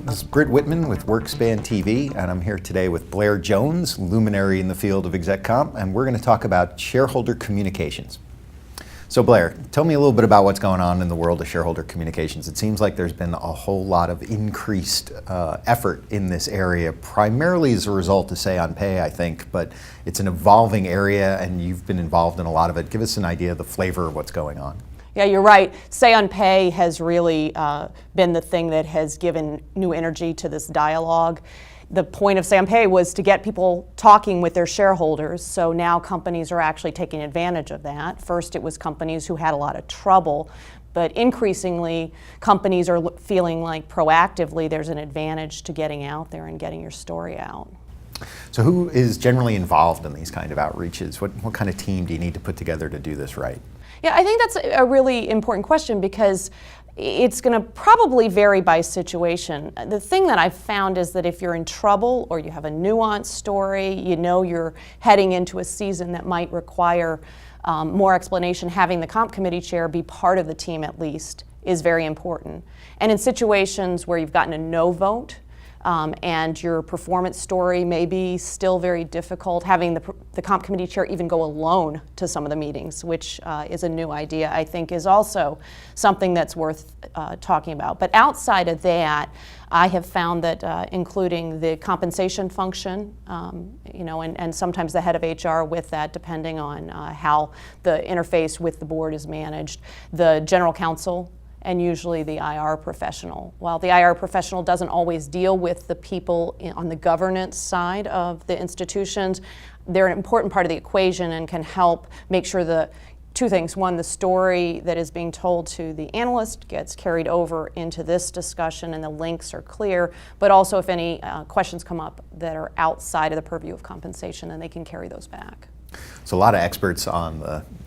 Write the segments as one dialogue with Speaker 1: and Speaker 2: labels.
Speaker 1: This is Brit Wittman with Workspan TV, and I'm here today with Blair Jones, luminary in the field of exec comp, and we're going to talk about shareholder communications. So Blair, tell me a little bit about what's going on in the world of shareholder communications. It seems like there's been a whole lot of increased effort in this area, primarily as a result of say on pay, I think, but it's an evolving area and you've been involved in a lot of it. Give us an idea of the flavor of what's going on.
Speaker 2: Yeah, you're right. Say on pay has really been the thing that has given new energy to this dialogue. The point of Say on Pay was to get people talking with their shareholders, so now companies are actually taking advantage of that. First, it was companies who had a lot of trouble, but increasingly, companies are feeling like proactively there's an advantage to getting out there and getting your story out.
Speaker 1: So who is generally involved in these kind of outreaches? What kind of team do you need to put together to do this right?
Speaker 2: Yeah, I think that's a really important question because it's going to probably vary by situation. The thing that I've found is that if you're in trouble or you have a nuanced story, you know you're heading into a season that might require more explanation, having the comp committee chair be part of the team at least is very important. And in situations where you've gotten a no vote, and your performance story may be still very difficult, having the comp committee chair even go alone to some of the meetings, which is a new idea, I think is also something that's worth talking about. But outside of that, I have found that including the compensation function, and sometimes the head of HR with that, depending on how the interface with the board is managed, the general counsel, and usually the IR professional. While the IR professional doesn't always deal with the people on the governance side of the institutions, they're an important part of the equation and can help make sure the two things. One, the story that is being told to the analyst gets carried over into this discussion and the links are clear, but also if any questions come up that are outside of the purview of compensation, then they can carry those back.
Speaker 1: So a lot of experts on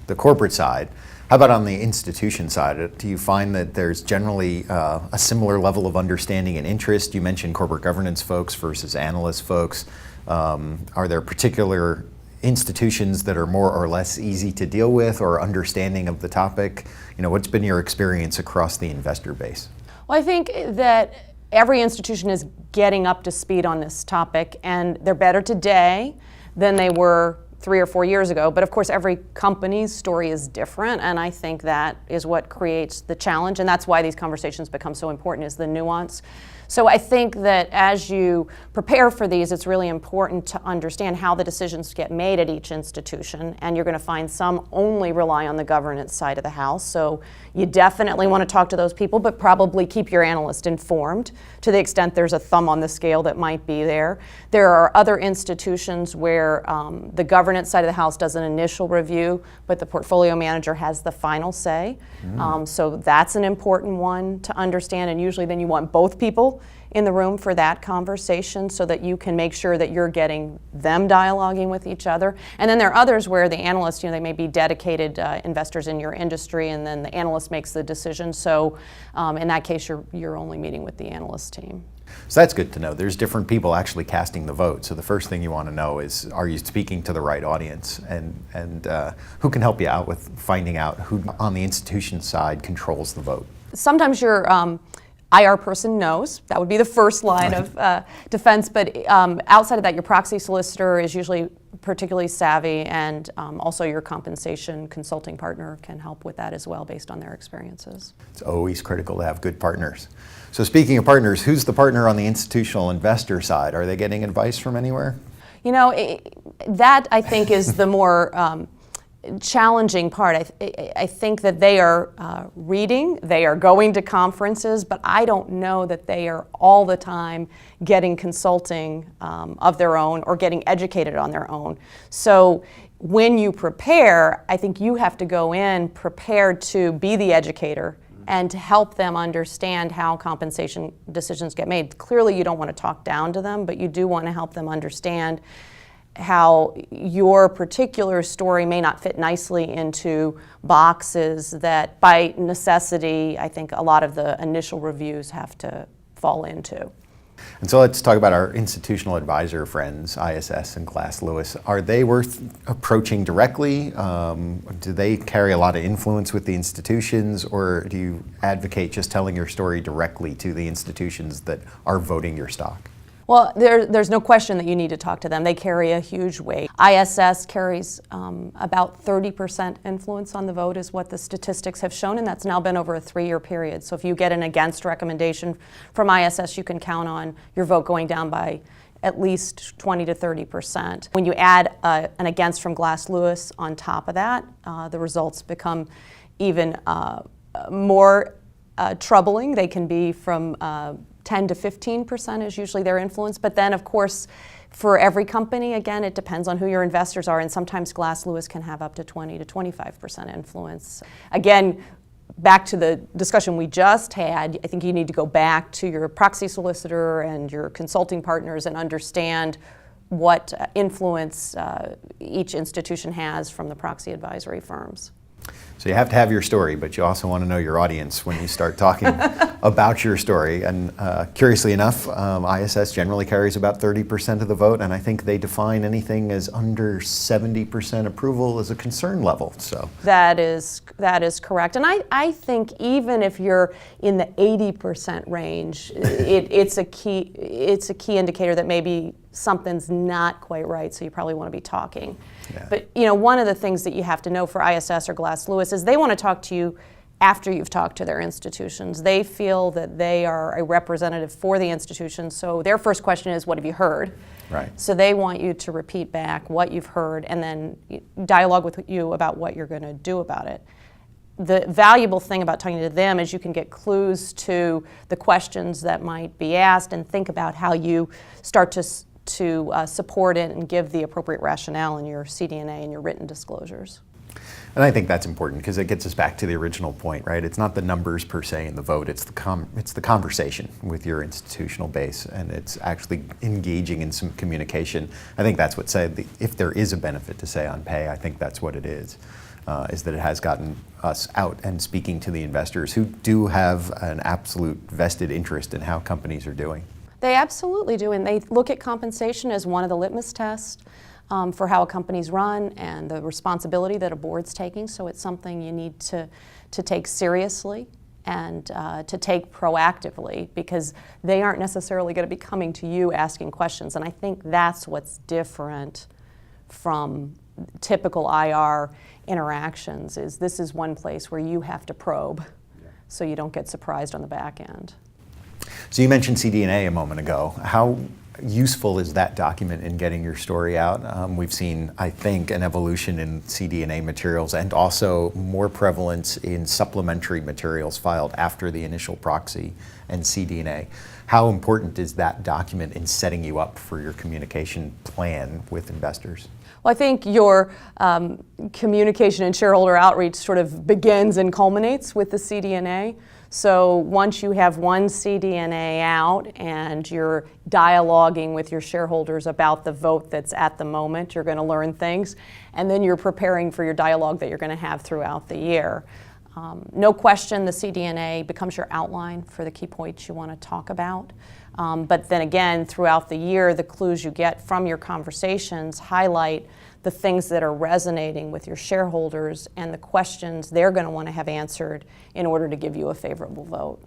Speaker 1: the corporate side. How about on the institution side? Do you find that there's generally a similar level of understanding and interest? You mentioned corporate governance folks versus analyst folks. Are there particular institutions that are more or less easy to deal with or understanding of the topic? What's been your experience across the investor base?
Speaker 2: Well, I think that every institution is getting up to speed on this topic, and they're better today than they were 3 or 4 years ago, but of course every company's story is different, and I think that is what creates the challenge, and that's why these conversations become so important, is the nuance. So I think that as you prepare for these, it's really important to understand how the decisions get made at each institution, and you're going to find some only rely on the governance side of the house, so you definitely want to talk to those people, but probably keep your analyst informed to the extent there's a thumb on the scale that might be there. There are other institutions where the governance side of the house does an initial review, but the portfolio manager has the final say. So that's an important one to understand, and usually then you want both people in the room for that conversation so that you can make sure that you're getting them dialoguing with each other. And then there are others where the analysts, they may be dedicated investors in your industry, and then the analyst makes the decision. So in that case, you're only meeting with the analyst team.
Speaker 1: So that's good to know. There's different people actually casting the vote. So the first thing you want to know is, are you speaking to the right audience? And who can help you out with finding out who on the institution side controls the vote?
Speaker 2: Sometimes your IR person knows. That would be the first line of defense. But outside of that, your proxy solicitor is usually particularly savvy, and also your compensation consulting partner can help with that as well based on their experiences.
Speaker 1: It's always critical to have good partners. So speaking of partners, who's the partner on the institutional investor side? Are they getting advice from anywhere?
Speaker 2: That I think is the more challenging part. I think that they are reading, they are going to conferences, but I don't know that they are all the time getting consulting of their own or getting educated on their own. So when you prepare, I think you have to go in prepared to be the educator and to help them understand how compensation decisions get made. Clearly you don't want to talk down to them, but you do want to help them understand how your particular story may not fit nicely into boxes that by necessity, I think a lot of the initial reviews have to fall into.
Speaker 1: And so let's talk about our institutional advisor friends, ISS and Glass Lewis. Are they worth approaching directly? Do they carry a lot of influence with the institutions, or do you advocate just telling your story directly to the institutions that are voting your stock?
Speaker 2: Well, there's no question that you need to talk to them. They carry a huge weight. ISS carries about 30% influence on the vote is what the statistics have shown, and that's now been over a 3-year period. So if you get an against recommendation from ISS, you can count on your vote going down by at least 20 to 30%. When you add an against from Glass Lewis on top of that, the results become even more troubling. They can be from 10 to 15% is usually their influence. But then, of course, for every company, again, it depends on who your investors are, and sometimes Glass Lewis can have up to 20 to 25% influence. Again, back to the discussion we just had, I think you need to go back to your proxy solicitor and your consulting partners and understand what influence each institution has from the proxy advisory firms.
Speaker 1: So you have to have your story, but you also want to know your audience when you start talking about your story. And curiously enough, ISS generally carries about 30% of the vote, and I think they define anything as under 70% approval as a concern level. So
Speaker 2: that is correct. And I think even if you're in the 80% range, it's a key indicator that maybe something's not quite right, so you probably want to be talking.
Speaker 1: Yeah.
Speaker 2: But one of the things that you have to know for ISS or Glass Lewis is they want to talk to you after you've talked to their institutions. They feel that they are a representative for the institution, so their first question is, what have you heard?
Speaker 1: Right.
Speaker 2: So they want you to repeat back what you've heard and then dialogue with you about what you're going to do about it. The valuable thing about talking to them is you can get clues to the questions that might be asked and think about how you start to support it and give the appropriate rationale in your CDNA and your written disclosures.
Speaker 1: And I think that's important because it gets us back to the original point, right? It's not the numbers per se in the vote, it's the conversation with your institutional base, and it's actually engaging in some communication. I think that's what said, if there is a benefit to say on pay, I think that's what it is that it has gotten us out and speaking to the investors who do have an absolute vested interest in how companies are doing.
Speaker 2: They absolutely do, and they look at compensation as one of the litmus tests for how a company's run and the responsibility that a board's taking. So it's something you need to take seriously and to take proactively, because they aren't necessarily going to be coming to you asking questions. And I think that's what's different from typical IR interactions. Is this is one place where you have to probe, so you don't get surprised on the back end.
Speaker 1: So you mentioned CDNA a moment ago. How useful is that document in getting your story out? We've seen, I think, an evolution in CDNA materials and also more prevalence in supplementary materials filed after the initial proxy and CDNA. How important is that document in setting you up for your communication plan with investors?
Speaker 2: Well, I think your communication and shareholder outreach sort of begins and culminates with the CDNA. So once you have one CDNA out and you're dialoguing with your shareholders about the vote that's at the moment, you're going to learn things, and then you're preparing for your dialogue that you're going to have throughout the year. No question, the CDNA becomes your outline for the key points you want to talk about. But then again, throughout the year, the clues you get from your conversations highlight the things that are resonating with your shareholders and the questions they're going to want to have answered in order to give you a favorable vote.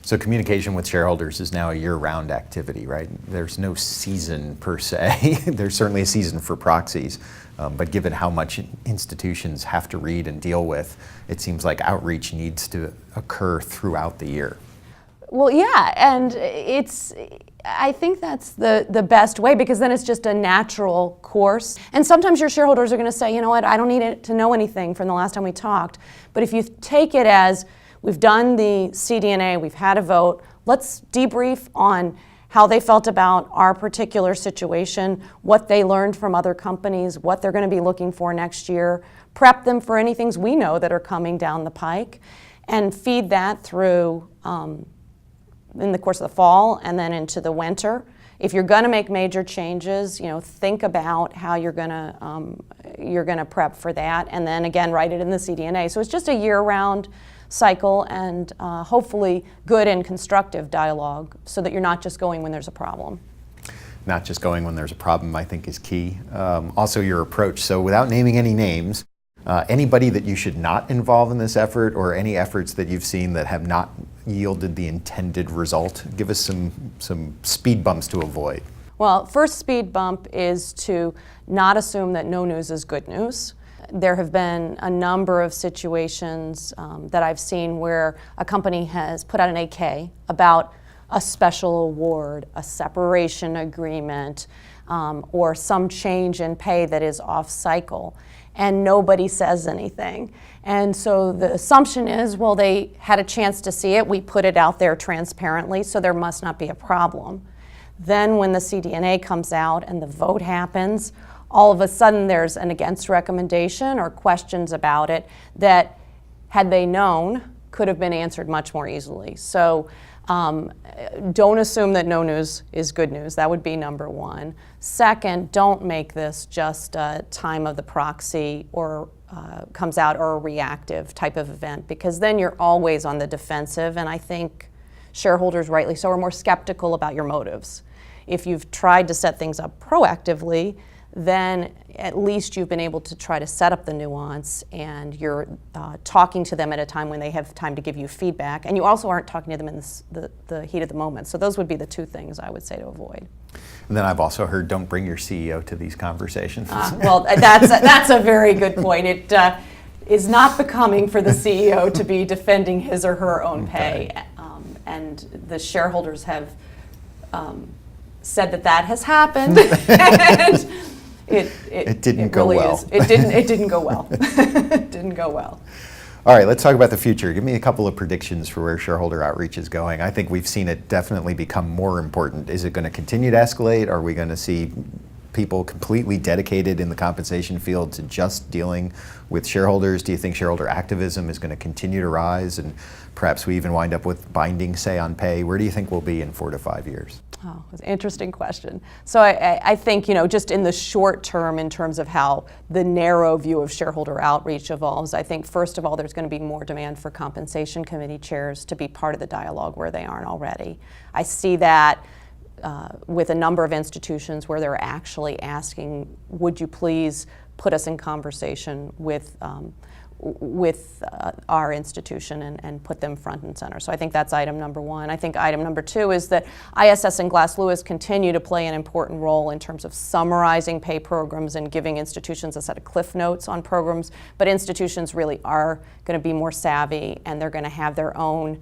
Speaker 1: So communication with shareholders is now a year-round activity, right? There's no season per se. There's certainly a season for proxies, but given how much institutions have to read and deal with, it seems like outreach needs to occur throughout the year.
Speaker 2: Well, yeah, and I think that's the best way, because then it's just a natural course. And sometimes your shareholders are going to say, you know what, I don't need to know anything from the last time we talked. But if you take it as, we've done the CDNA, we've had a vote, let's debrief on how they felt about our particular situation, what they learned from other companies, what they're going to be looking for next year, prep them for any things we know that are coming down the pike, and feed that through in the course of the fall and then into the winter, if you're going to make major changes, think about how you're going to prep for that, and then again write it in the CDNA. So it's just a year-round cycle, and hopefully good and constructive dialogue, so that you're not just going when there's a problem.
Speaker 1: Not just going when there's a problem, I think, is key. Also, your approach. So without naming any names, anybody that you should not involve in this effort, or any efforts that you've seen that have not yielded the intended result? Give us some speed bumps to avoid.
Speaker 2: Well, first speed bump is to not assume that no news is good news. There have been a number of situations that I've seen where a company has put out an 8K about a special award, a separation agreement, or some change in pay that is off cycle, and nobody says anything. And so the assumption is, well, they had a chance to see it, we put it out there transparently, so there must not be a problem. Then when the CDNA comes out and the vote happens, all of a sudden there's an against recommendation or questions about it that, had they known, could have been answered much more easily. So don't assume that no news is good news. That would be number one. Second, don't make this just a time of the proxy or comes out or a reactive type of event, because then you're always on the defensive, and I think shareholders, rightly so, are more skeptical about your motives. If you've tried to set things up proactively, then at least you've been able to try to set up the nuance, and you're talking to them at a time when they have time to give you feedback, and you also aren't talking to them in the heat of the moment. So those would be the two things I would say to avoid.
Speaker 1: And then I've also heard, don't bring your CEO to these conversations.
Speaker 2: Well, that's a very good point. It is not becoming for the CEO to be defending his or her own pay, and the shareholders have said that has happened. And it
Speaker 1: didn't go
Speaker 2: really
Speaker 1: well.
Speaker 2: It didn't go well. It didn't go well.
Speaker 1: All right, let's talk about the future. Give me a couple of predictions for where shareholder outreach is going. I think we've seen it definitely become more important. Is it going to continue to escalate? Are we going to see people completely dedicated in the compensation field to just dealing with shareholders? Do you think shareholder activism is going to continue to rise, and perhaps we even wind up with binding say on pay? Where do you think we'll be in 4 to 5 years?
Speaker 2: Oh, it's an interesting question. So I think, just in the short term, in terms of how the narrow view of shareholder outreach evolves, I think, first of all, there's going to be more demand for compensation committee chairs to be part of the dialogue where they aren't already. I see that with a number of institutions where they're actually asking, would you please put us in conversation with our institution and put them front and center. So I think that's item number one. I think item number two is that ISS and Glass Lewis continue to play an important role in terms of summarizing pay programs and giving institutions a set of cliff notes on programs, but institutions really are going to be more savvy, and they're going to have their own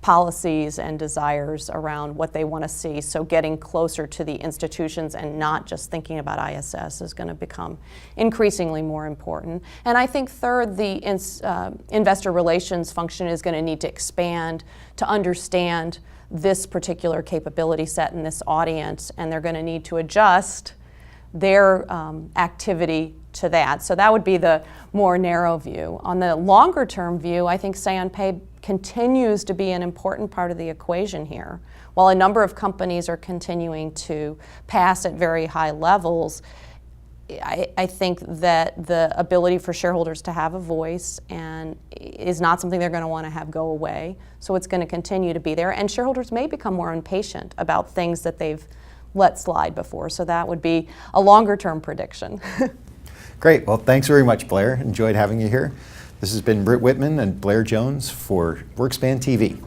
Speaker 2: policies and desires around what they want to see. So getting closer to the institutions and not just thinking about ISS is going to become increasingly more important. And I think third, the investor relations function is going to need to expand to understand this particular capability set in this audience, and they're going to need to adjust their activity to that. So that would be the more narrow view. On the longer term view, I think say on pay continues to be an important part of the equation here. While a number of companies are continuing to pass at very high levels, I think that the ability for shareholders to have a voice and is not something they're going to want to have go away. So it's going to continue to be there, and shareholders may become more impatient about things that they've let slide before. So that would be a longer term prediction.
Speaker 1: Great. Well, thanks very much, Blair. Enjoyed having you here. This has been Brit Wittman and Blair Jones for Workspan TV.